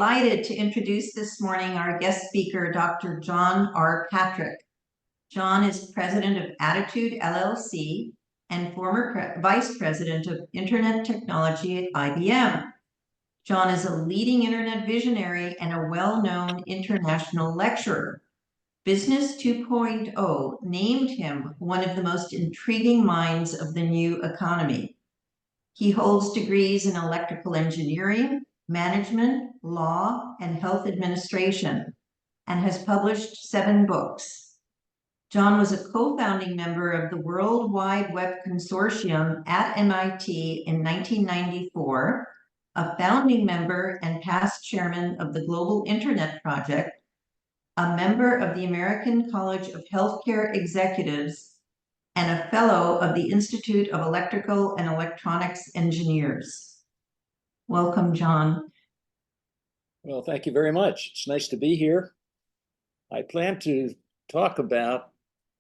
delighted to introduce this morning our guest speaker, Dr. John R. Patrick. John is president of Attitude LLC and former vice president of Internet Technology at IBM. John is a leading Internet visionary and a well-known international lecturer. Business 2.0 named him one of the most intriguing minds of the new economy. He holds degrees in electrical engineering, management, law, and health administration, and has published 7 books. John was a co-founding member of the World Wide Web Consortium at MIT in 1994, a founding member and past chairman of the Global Internet Project, a member of the American College of Healthcare Executives, and a fellow of the Institute of Electrical and Electronics Engineers. Welcome, John. Well, thank you very much. It's nice to be here. I plan to talk about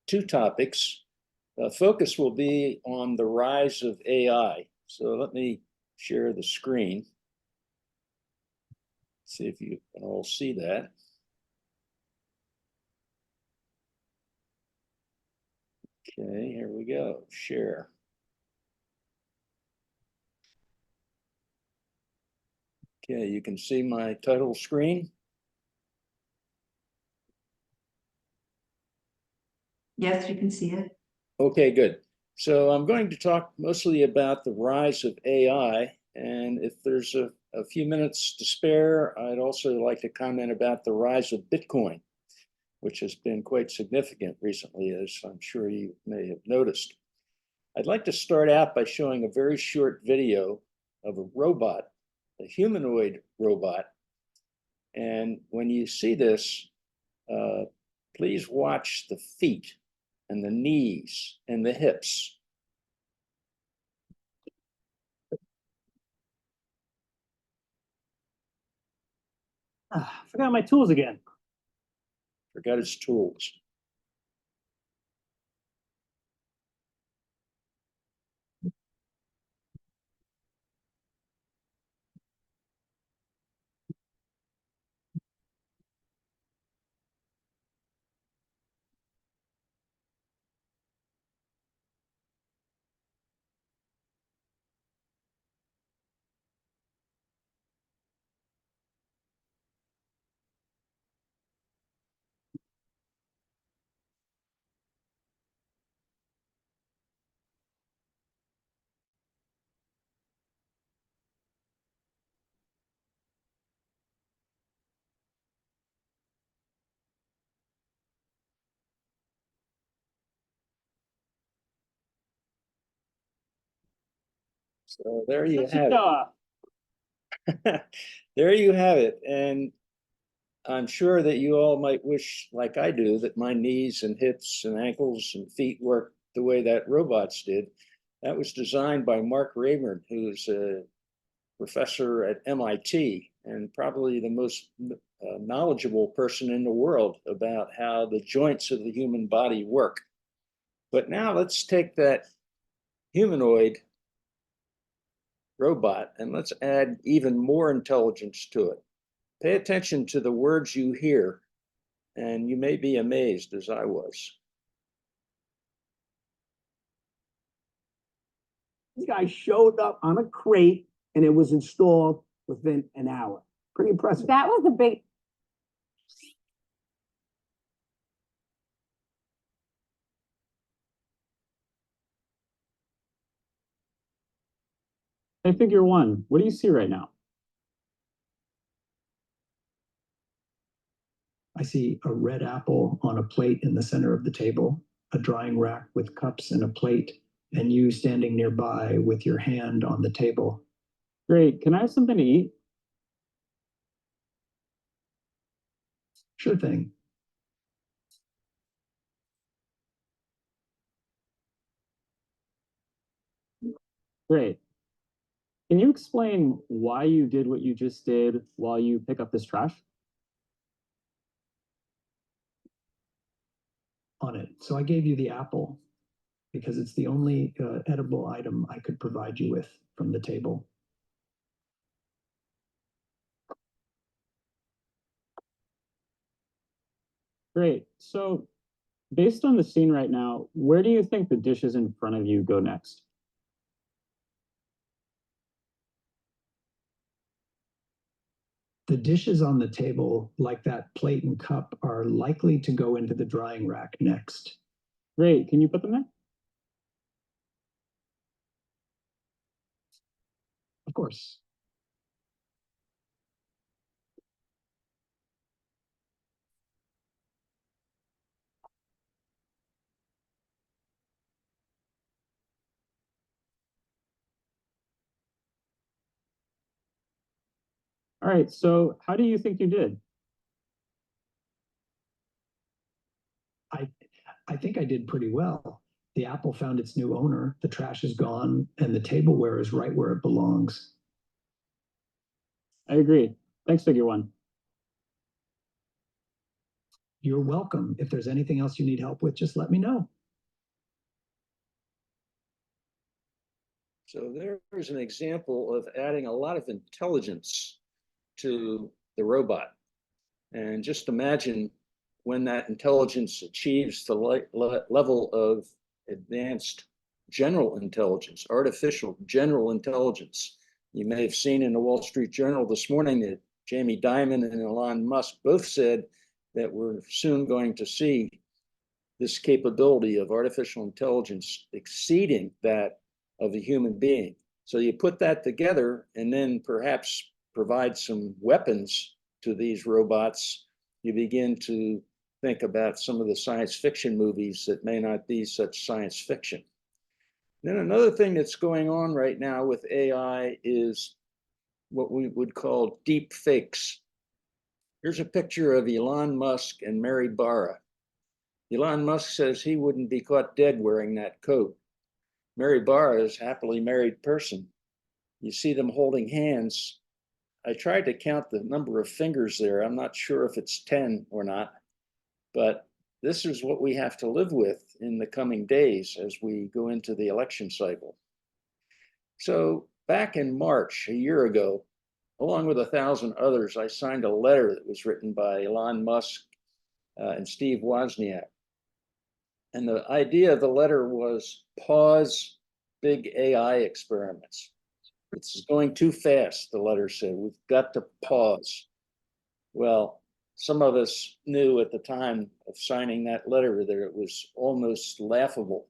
2 topics. Focus will be on the rise of AI. So let me share the screen. See if you can all see that. Okay, here we go. Share. Okay, you can see my title screen. Yes, you can see it. Okay, good. So I'm going to talk mostly about the rise of AI, and if there's a few minutes to spare, I'd also like to comment about the rise of Bitcoin, which has been quite significant recently, as I'm sure you may have noticed. I'd like to start out by showing a very short video of a robot, a humanoid robot. And when you see this, please watch the feet and the knees and the hips. Forgot my tools again. Forgot his tools. So there you have it. There you have it. And I'm sure that you all might wish, like I do, that my knees and hips and ankles and feet worked the way that robot's did. That was designed by Mark Rayburn, who's a professor at MIT and probably the most knowledgeable person in the world about how the joints of the human body work. But now let's take that humanoid robot and let's add even more intelligence to it. Pay attention to the words you hear, and you may be amazed, as I was. This guy showed up on a crate and it was installed within an hour. Pretty impressive. That was a big. Hey, figure 1, what do you see right now? I see a red apple on a plate in the center of the table, a drying rack with cups and a plate, and you standing nearby with your hand on the table. Great, can I have something to eat? Sure thing. Great. Can you explain why you did what you just did while you pick up this trash? On it. So I gave you the apple because it's the only edible item I could provide you with from the table. Great. So based on the scene right now, where do you think the dishes in front of you go next? The dishes on the table, like that plate and cup, are likely to go into the drying rack next. Great. Can you put them there? Of course. All right. So how do you think you did? I think I did pretty well. The apple found its new owner, the trash is gone, and the tableware is right where it belongs. I agree. Thanks, Figure One. You're welcome. If there's anything else you need help with, just let me know. So there's an example of adding a lot of intelligence to the robot. And just imagine when that intelligence achieves the level of advanced general intelligence, artificial general intelligence. You may have seen in the Wall Street Journal this morning that Jamie Dimon and Elon Musk both said that we're soon going to see this capability of artificial intelligence exceeding that of a human being. So you put that together and then perhaps provide some weapons to these robots, you begin to think about some of the science fiction movies that may not be such science fiction. Then another thing that's going on right now with AI is what we would call deep fakes. Here's a picture of Elon Musk and Mary Barra. Elon Musk says he wouldn't be caught dead wearing that coat. Mary Barra is a happily married person. You see them holding hands. I tried to count the number of fingers there. I'm not sure if it's 10 or not, but this is what we have to live with in the coming days as we go into the election cycle. So back in March, a year ago, along with 1,000 others, I signed a letter that was written by Elon Musk and Steve Wozniak. And the idea of the letter was pause big AI experiments. It's going too fast, the letter said. We've got to pause. Well, some of us knew at the time of signing that letter that it was almost laughable.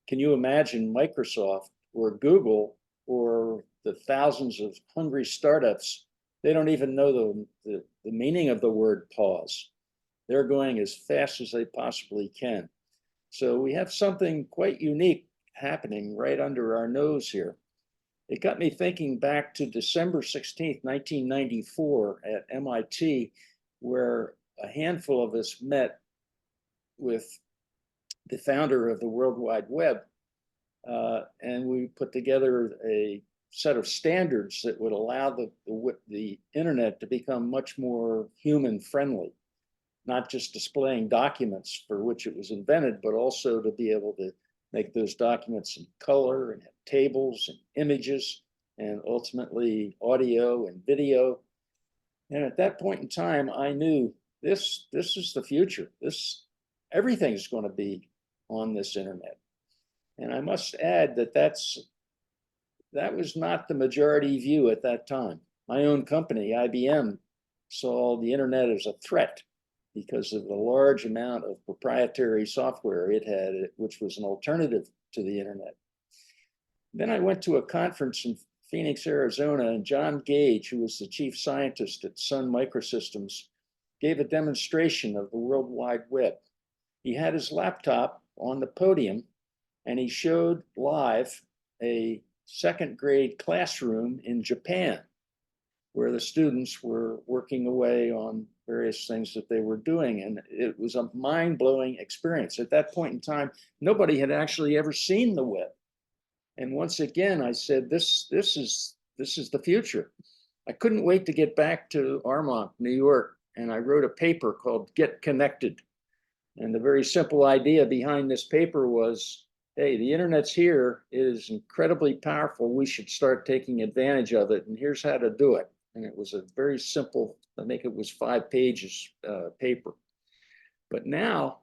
Can you imagine Microsoft or Google or the thousands of hungry startups? They don't even know the meaning of the word pause. They're going as fast as they possibly can. So we have something quite unique happening right under our nose here. It got me thinking back to December 16th, 1994 at MIT, where a handful of us met with the founder of the World Wide Web, and we put together a set of standards that would allow the internet to become much more human friendly, not just displaying documents for which it was invented, but also to be able to make those documents in color and have tables and images and ultimately audio and video. And at that point in time, I knew this is the future. Everything's going to be on this internet. And I must add that that was not the majority view at that time. My own company, IBM, saw the internet as a threat because of the large amount of proprietary software it had, which was an alternative to the internet. Then I went to a conference in Phoenix, Arizona, and John Gage, who was the chief scientist at Sun Microsystems, gave a demonstration of the World Wide Web. He had his laptop on the podium, and he showed live a second grade classroom in Japan, where the students were working away on various things that they were doing. And it was a mind-blowing experience. At that point in time, nobody had actually ever seen the web. And once again, I said, this is the future. I couldn't wait to get back to Armonk, New York, and I wrote a paper called Get Connected. And the very simple idea behind this paper was, hey, the internet's here, it is incredibly powerful, we should start taking advantage of it, and here's how to do it. And it was a very simple, I think it was 5 pages paper. But now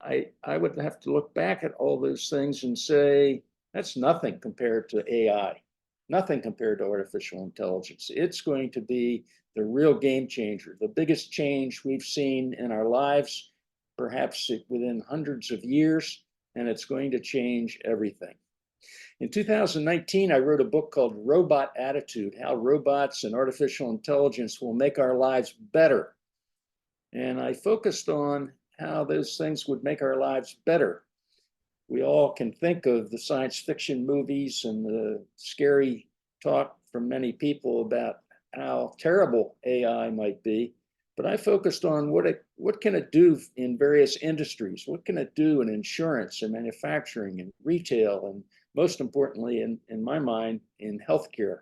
I would have to look back at all those things and say, that's nothing compared to AI, nothing compared to artificial intelligence. It's going to be the real game changer, the biggest change we've seen in our lives, perhaps within hundreds of years, and it's going to change everything. In 2019, I wrote a book called Robot Attitude, How Robots and Artificial Intelligence Will Make Our Lives Better. And I focused on how those things would make our lives better. We all can think of the science fiction movies and the scary talk from many people about how terrible AI might be. But I focused on what can it do in various industries? What can it do in insurance and manufacturing and retail, and most importantly, in my mind, in healthcare.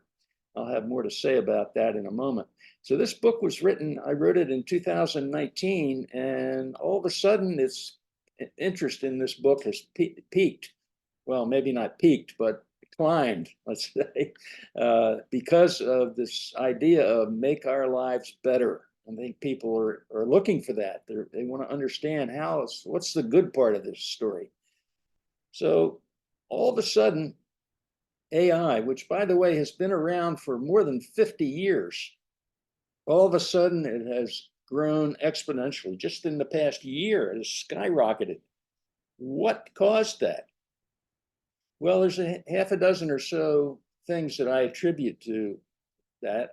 I'll have more to say about that in a moment. So this book was written, I wrote it in 2019, and all of a sudden its interest in this book has peaked. Well, maybe not peaked, but climbed, let's say, because of this idea of make our lives better. I think people are looking for that. They want to understand what's the good part of this story. So all of a sudden, AI, which by the way has been around for more than 50 years, all of a sudden it has grown exponentially. Just in the past year, it has skyrocketed. What caused that? Well, there's a half a dozen or so things that I attribute to that.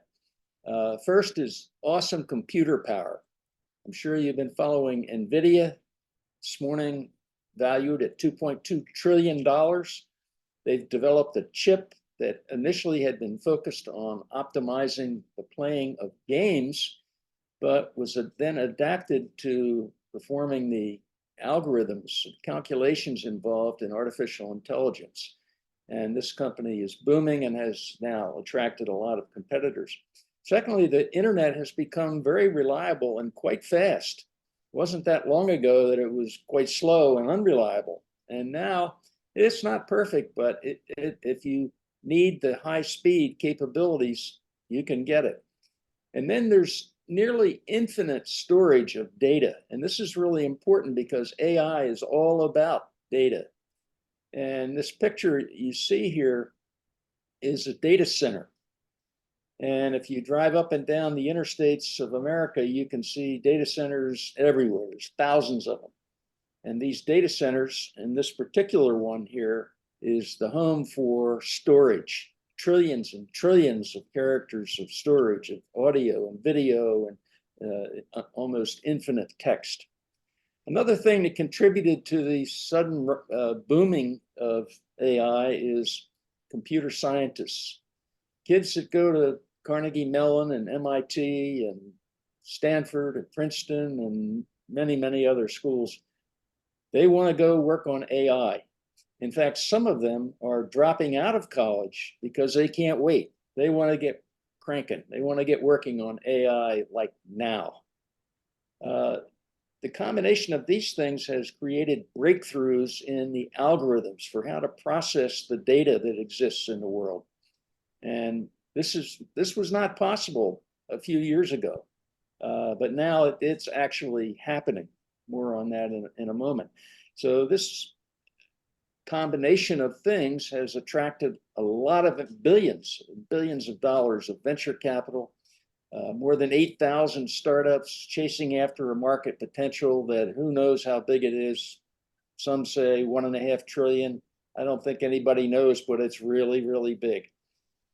First is awesome computer power. I'm sure you've been following NVIDIA this morning, valued at $2.2 trillion. They've developed a chip that initially had been focused on optimizing the playing of games, but was then adapted to performing the algorithms and calculations involved in artificial intelligence. And this company is booming and has now attracted a lot of competitors. Secondly, the internet has become very reliable and quite fast. It wasn't that long ago that it was quite slow and unreliable. And now it's not perfect, but if you need the high speed capabilities, you can get it. And then there's nearly infinite storage of data. And this is really important because AI is all about data. And this picture you see here is a data center. And if you drive up and down the interstates of America, you can see data centers everywhere. There's thousands of them. And these data centers, and this particular one here, is the home for storage, trillions and trillions of characters of storage of audio and video and almost infinite text. Another thing that contributed to the sudden booming of AI is computer scientists. Kids that go to Carnegie Mellon and MIT and Stanford and Princeton and many, many other schools, they want to go work on AI. In fact, some of them are dropping out of college because they can't wait. They want to get cranking. They want to get working on AI like now. The combination of these things has created breakthroughs in the algorithms for how to process the data that exists in the world. And this was not possible a few years ago, but now it's actually happening. More on that in a moment. So this combination of things has attracted a lot of billions of dollars of venture capital, more than 8,000 startups chasing after a market potential that who knows how big it is. Some say 1.5 trillion. I don't think anybody knows, but it's really, really big.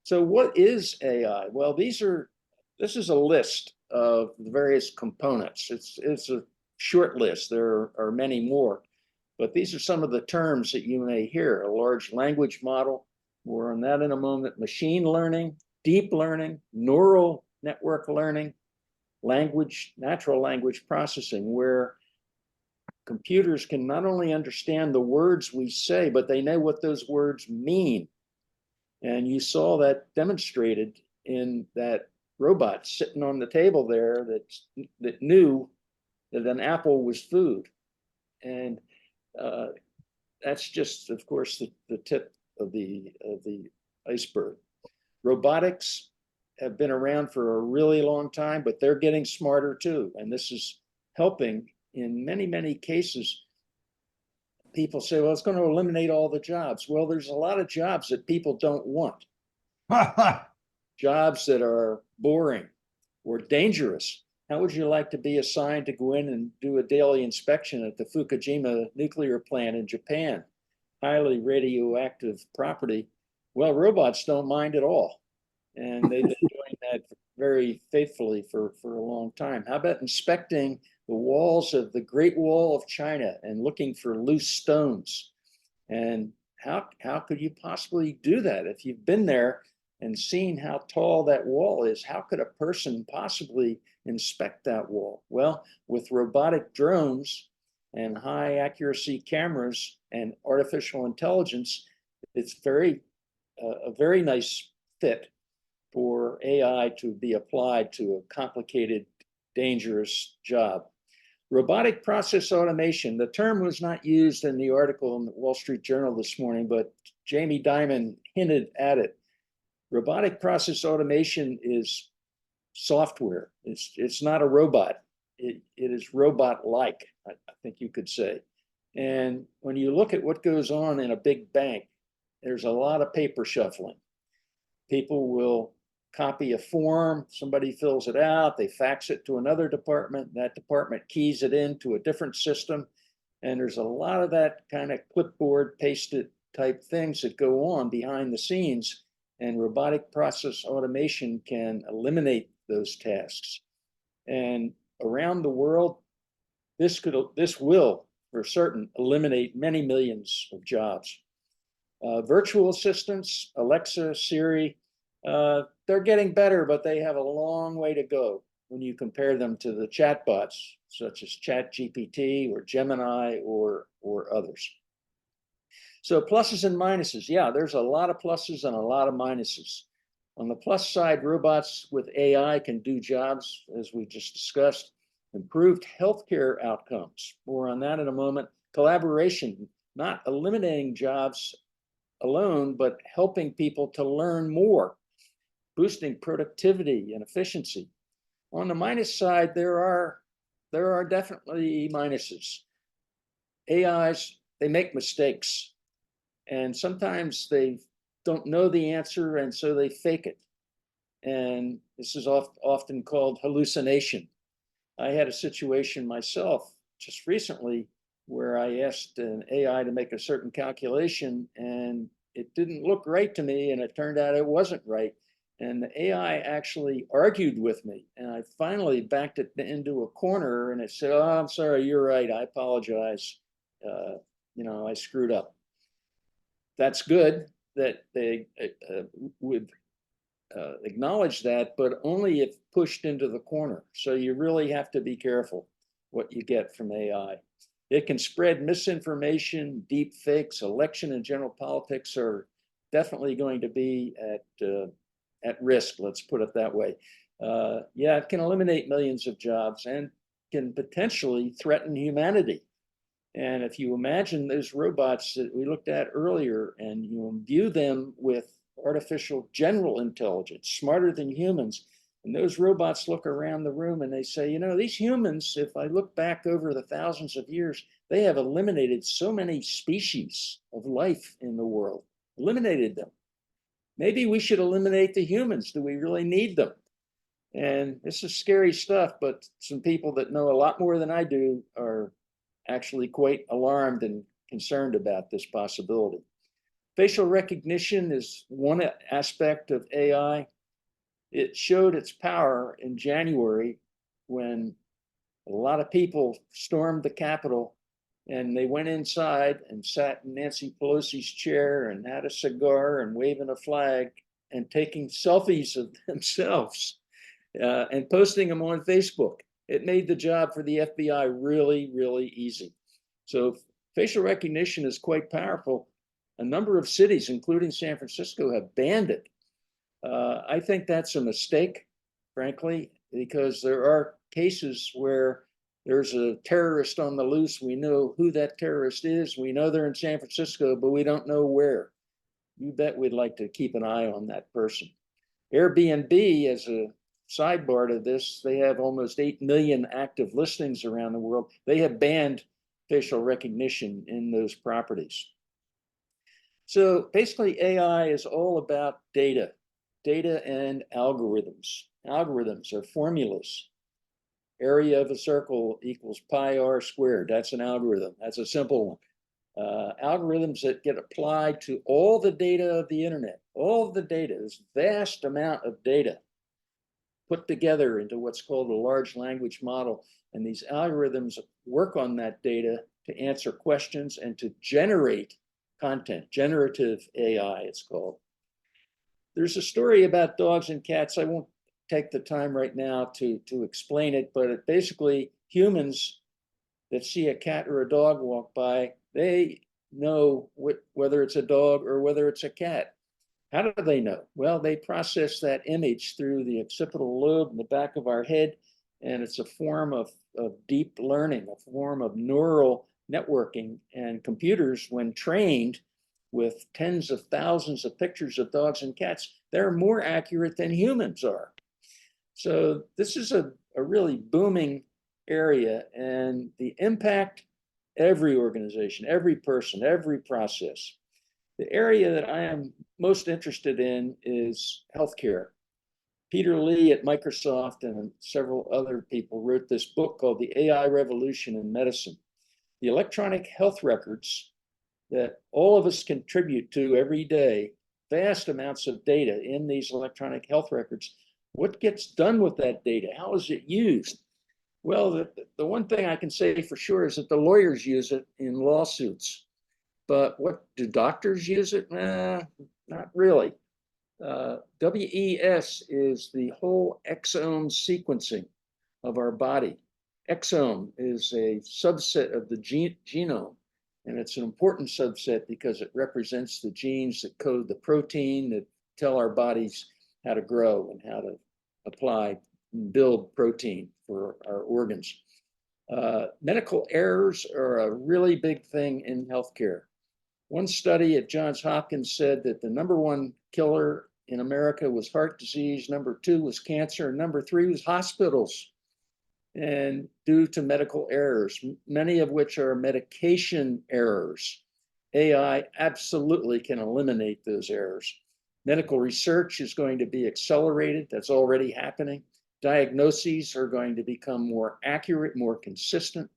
So what is AI? Well, this is a list of the various components. It's a short list. There are many more, but these are some of the terms that you may hear. A large language model, more on that in a moment, machine learning, deep learning, neural network learning, natural language processing, where computers can not only understand the words we say, but they know what those words mean. And you saw that demonstrated in that robot sitting on the table there that knew that an apple was food. And that's just, of course, the tip of the iceberg. Robotics have been around for a really long time, but they're getting smarter too. And this is helping in many, many cases, people say, well, it's going to eliminate all the jobs. Well, there's a lot of jobs that people don't want, jobs that are boring or dangerous. How would you like to be assigned to go in and do a daily inspection at the Fukushima nuclear plant in Japan? Highly radioactive property. Well, robots don't mind at all. And they've been doing that very faithfully for a long time. How about inspecting the walls of the Great Wall of China and looking for loose stones? And how could you possibly do that? If you've been there and seen how tall that wall is, how could a person possibly inspect that wall? Well, with robotic drones and high accuracy cameras and artificial intelligence, it's a very nice fit for AI to be applied to a complicated, dangerous job. Robotic process automation, the term was not used in the article in the Wall Street Journal this morning, but Jamie Dimon hinted at it. Robotic process automation is software. It's not a robot. It is robot-like, I think you could say. And when you look at what goes on in a big bank, there's a lot of paper shuffling. People will copy a form, somebody fills it out, they fax it to another department, that department keys it into a different system. And there's a lot of that kind of clipboard pasted type things that go on behind the scenes. And robotic process automation can eliminate those tasks. And around the world, this will, for certain, eliminate many millions of jobs. Virtual assistants, Alexa, Siri, they're getting better, but they have a long way to go when you compare them to the chatbots, such as ChatGPT or Gemini or others. So pluses and minuses. Yeah, there's a lot of pluses and a lot of minuses. On the plus side, robots with AI can do jobs, as we just discussed. Improved healthcare outcomes. More on that in a moment. Collaboration, not eliminating jobs alone, but helping people to learn more, boosting productivity and efficiency. On the minus side, there are definitely minuses. AIs, they make mistakes, and sometimes they don't know the answer, and so they fake it. And this is often called hallucination. I had a situation myself just recently where I asked an AI to make a certain calculation, and it didn't look right to me, and it turned out it wasn't right. And the AI actually argued with me, and I finally backed it into a corner, and it said, "Oh, I'm sorry, you're right. I apologize. I screwed up." That's good that they would acknowledge that, but only if pushed into the corner. So you really have to be careful what you get from AI. It can spread misinformation, deep fakes. Election and general politics are definitely going to be at risk, let's put it that way. Yeah, it can eliminate millions of jobs and can potentially threaten humanity. And if you imagine those robots that we looked at earlier and you imbue them with artificial general intelligence, smarter than humans, and those robots look around the room and they say, these humans, if I look back over the thousands of years, they have eliminated so many species of life in the world, eliminated them. Maybe we should eliminate the humans. Do we really need them? And this is scary stuff, but some people that know a lot more than I do are actually quite alarmed and concerned about this possibility. Facial recognition is one aspect of AI. It showed its power in January when a lot of people stormed the Capitol and they went inside and sat in Nancy Pelosi's chair and had a cigar and waving a flag and taking selfies of themselves and posting them on Facebook. It made the job for the FBI really, really easy. So facial recognition is quite powerful. A number of cities, including San Francisco, have banned it. I think that's a mistake, frankly, because there are cases where there's a terrorist on the loose. We know who that terrorist is. We know they're in San Francisco, but we don't know where. You bet we'd like to keep an eye on that person. Airbnb, as a sidebar to this, they have almost 8 million active listings around the world. They have banned facial recognition in those properties. So basically, AI is all about data and algorithms. Algorithms are formulas. Area of a circle equals pi r squared. That's an algorithm. That's a simple one. Algorithms that get applied to all the data of the internet, all of the data, this vast amount of data put together into what's called a large language model. And these algorithms work on that data to answer questions and to generate content, generative AI, it's called. There's a story about dogs and cats. I won't take the time right now to explain it, but basically humans that see a cat or a dog walk by, they know whether it's a dog or whether it's a cat. How do they know? Well, they process that image through the occipital lobe in the back of our head, and it's a form of deep learning, a form of neural networking. And computers, when trained with tens of thousands of pictures of dogs and cats, they're more accurate than humans are. So this is a really booming area, and the impact, every organization, every person, every process. The area that I am most interested in is healthcare. Peter Lee at Microsoft and several other people wrote this book called The AI Revolution in Medicine. The electronic health records that all of us contribute to every day, vast amounts of data in these electronic health records. What gets done with that data? How is it used? Well, the one thing I can say for sure is that the lawyers use it in lawsuits. But what do doctors use it? Not really. WES is the whole exome sequencing of our body. Exome is a subset of the genome, and it's an important subset because it represents the genes that code the protein that tell our bodies how to grow and how to apply and build protein for our organs. Medical errors are a really big thing in healthcare. One study at Johns Hopkins said that the #1 killer in America was heart disease, #2 was cancer, and #3 was hospitals. And due to medical errors, many of which are medication errors. AI absolutely can eliminate those errors. Medical research is going to be accelerated. That's already happening. Diagnoses are going to become more accurate, more consistent.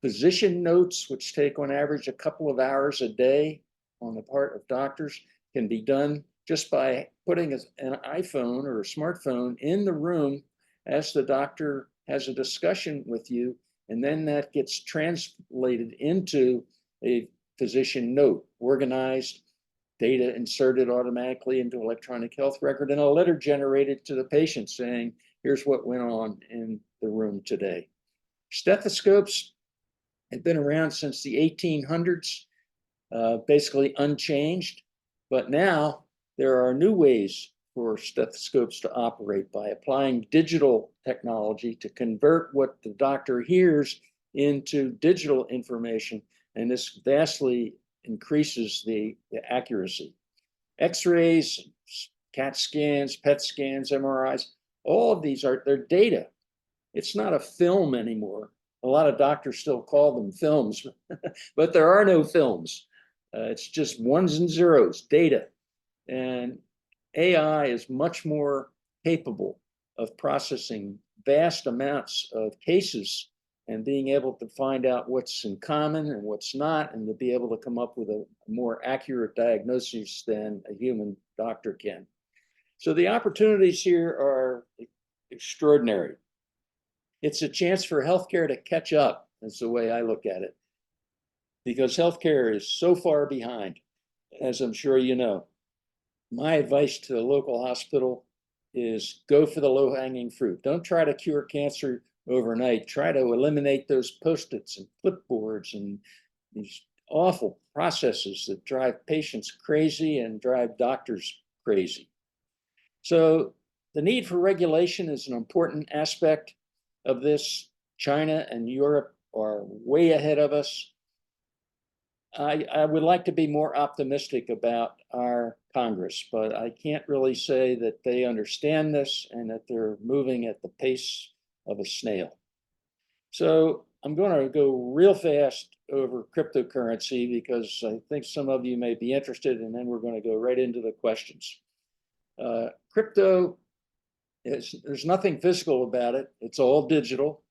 Physician notes, which take on average a couple of hours a day on the part of doctors, can be done just by putting an iPhone or a smartphone in the room as the doctor has a discussion with you, and then that gets translated into a physician note, organized, data inserted automatically into electronic health record, and a letter generated to the patient saying, here's what went on in the room today. Stethoscopes have been around since the 1800s, basically unchanged, but now there are new ways for stethoscopes to operate by applying digital technology to convert what the doctor hears into digital information, and this vastly increases the accuracy. X-rays, CAT scans, PET scans, MRIs, all of these they're data. It's not a film anymore. A lot of doctors still call them films, but there are no films. It's just ones and zeros, data. And AI is much more capable of processing vast amounts of cases and being able to find out what's in common and what's not, and to be able to come up with a more accurate diagnosis than a human doctor can. So the opportunities here are extraordinary. It's a chance for healthcare to catch up. That's the way I look at it, because healthcare is so far behind, as I'm sure you know. My advice to the local hospital is go for the low-hanging fruit. Don't try to cure cancer overnight. Try to eliminate those Post-its and clipboards and these awful processes that drive patients crazy and drive doctors crazy. So the need for regulation is an important aspect of this. China and Europe are way ahead of us. I would like to be more optimistic about our Congress, but I can't really say that they understand this and that they're moving at the pace of a snail. So I'm going to go real fast over cryptocurrency because I think some of you may be interested, and then we're going to go right into the questions. Crypto there's nothing physical about it. It's all digital.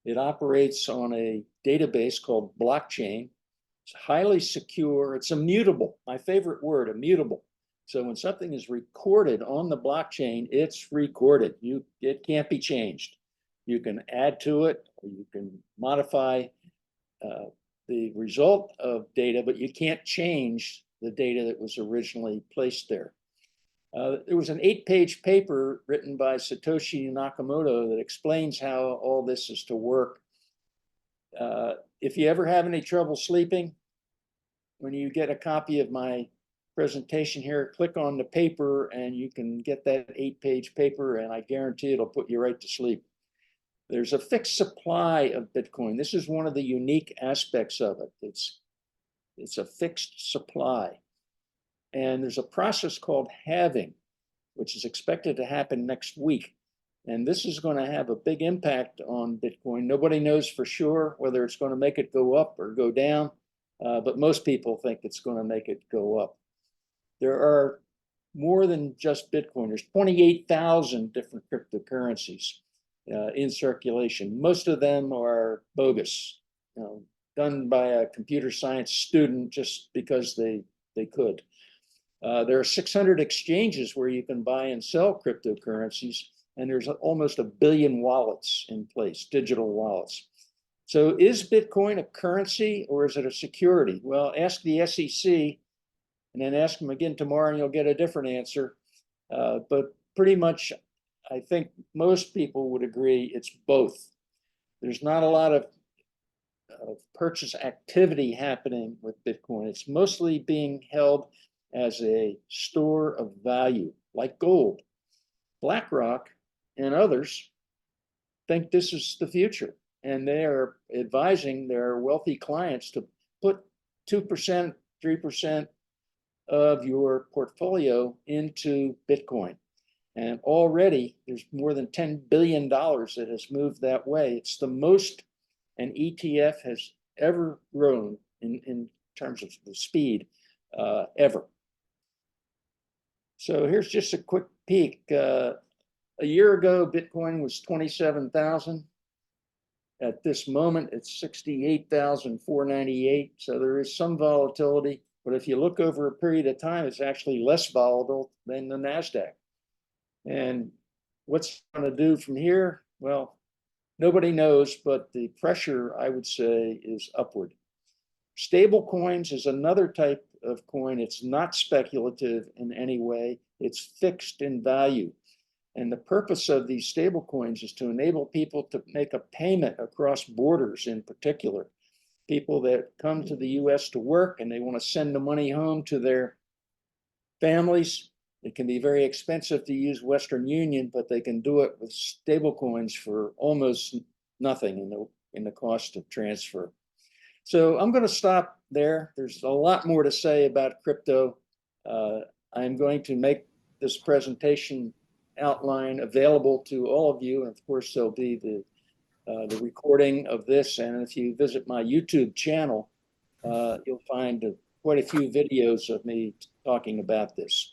It operates on a database called blockchain. It's highly secure. It's immutable. My favorite word, immutable. So when something is recorded on the blockchain, it's recorded. It can't be changed. You can add to it, or you can modify the result of data, but you can't change the data that was originally placed there. There was an 8-page paper written by Satoshi Nakamoto that explains how all this is to work. If you ever have any trouble sleeping, when you get a copy of my presentation here, click on the paper and you can get that 8-page paper, and I guarantee it'll put you right to sleep. There's a fixed supply of Bitcoin. This is one of the unique aspects of it. It's a fixed supply. And there's a process called halving, which is expected to happen next week. And this is going to have a big impact on Bitcoin. Nobody knows for sure whether it's going to make it go up or go down, but most people think it's going to make it go up. There are more than just Bitcoin. There's 28,000 different cryptocurrencies in circulation. Most of them are bogus, done by a computer science student just because they could. There are 600 exchanges where you can buy and sell cryptocurrencies, and there's almost 1 billion wallets in place, digital wallets. So is Bitcoin a currency or is it a security? Well, ask the SEC and then ask them again tomorrow and you'll get a different answer. But pretty much, I think most people would agree it's both. There's not a lot of purchase activity happening with Bitcoin. It's mostly being held as a store of value, like gold. BlackRock and others think this is the future, and they are advising their wealthy clients to put 2%, 3% of your portfolio into Bitcoin. And already there's more than $10 billion that has moved that way. It's the most an ETF has ever grown in terms of the speed ever. So here's just a quick peek. A year ago, Bitcoin was 27,000. At this moment, it's 68,498. So there is some volatility. But if you look over a period of time, it's actually less volatile than the NASDAQ. And what's going to do from here? Well, nobody knows, but the pressure, I would say, is upward. Stable coins is another type of coin. It's not speculative in any way. It's fixed in value. And the purpose of these stable coins is to enable people to make a payment across borders in particular. People that come to the US to work and they want to send the money home to their families. It can be very expensive to use Western Union, but they can do it with stable coins for almost nothing in the cost of transfer. So I'm going to stop there. There's a lot more to say about crypto. I'm going to make this presentation outline available to all of you. And of course, there'll be the recording of this. And if you visit my YouTube channel, you'll find quite a few videos of me talking about this.